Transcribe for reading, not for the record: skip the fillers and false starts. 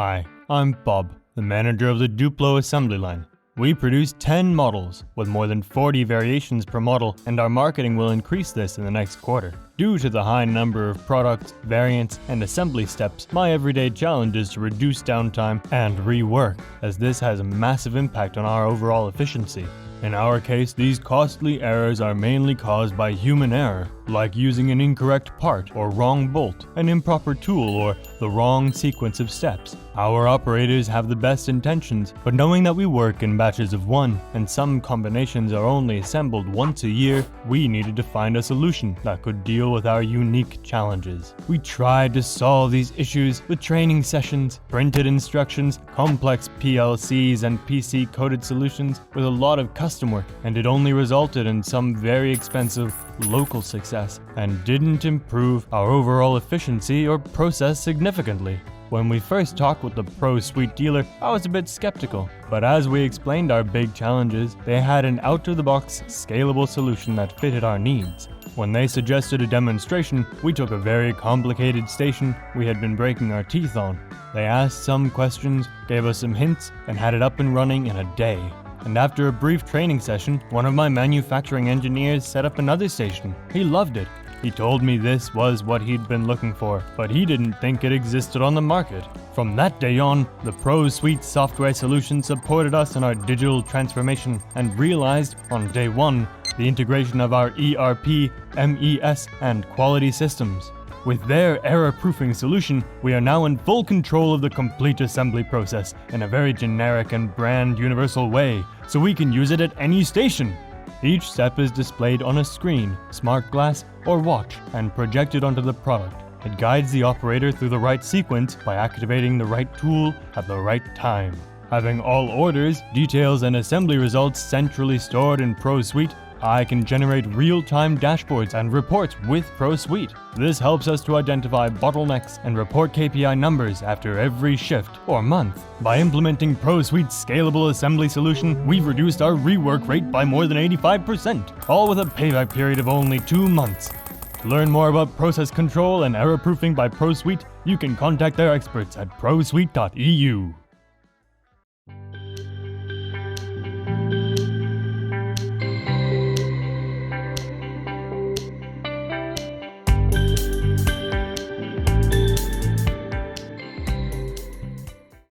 Hi, I'm Bob, the manager of the Duplo assembly line. We produce 10 models, with more than 40 variations per model, and our marketing will increase this in the next quarter. Due to the high number of products, variants, and assembly steps, my everyday challenge is to reduce downtime and rework, as this has a massive impact on our overall efficiency. In our case, these costly errors are mainly caused by human error, like using an incorrect part or wrong bolt, an improper tool, or the wrong sequence of steps. Our operators have the best intentions, but knowing that we work in batches of one, and some combinations are only assembled once a year, we needed to find a solution that could deal with our unique challenges. We tried to solve these issues with training sessions, printed instructions, complex PLCs and PC-coded solutions with a lot of custom work, and it only resulted in some very expensive local success and didn't improve our overall efficiency or process significantly. When we first talked with the ProSuite dealer, I was a bit skeptical, but as we explained our big challenges, they had an out-of-the-box, scalable solution that fitted our needs. When they suggested a demonstration, we took a very complicated station we had been breaking our teeth on. They asked some questions, gave us some hints, and had it up and running in a day. And after a brief training session, one of my manufacturing engineers set up another station. He loved it. He told me this was what he'd been looking for, but he didn't think it existed on the market. From that day on, the ProSuite software solution supported us in our digital transformation and realized, on day one, the integration of our ERP, MES, and quality systems. With their error-proofing solution, we are now in full control of the complete assembly process in a very generic and brand universal way, so we can use it at any station. Each step is displayed on a screen, smart glass, or watch, and projected onto the product. It guides the operator through the right sequence by activating the right tool at the right time. Having all orders, details, and assembly results centrally stored in ProSuite, I can generate real-time dashboards and reports with ProSuite. This helps us to identify bottlenecks and report KPI numbers after every shift or month. By implementing ProSuite's scalable assembly solution, we've reduced our rework rate by more than 85%, all with a payback period of only 2 months. To learn more about process control and error-proofing by ProSuite, you can contact their experts at prosuite.eu.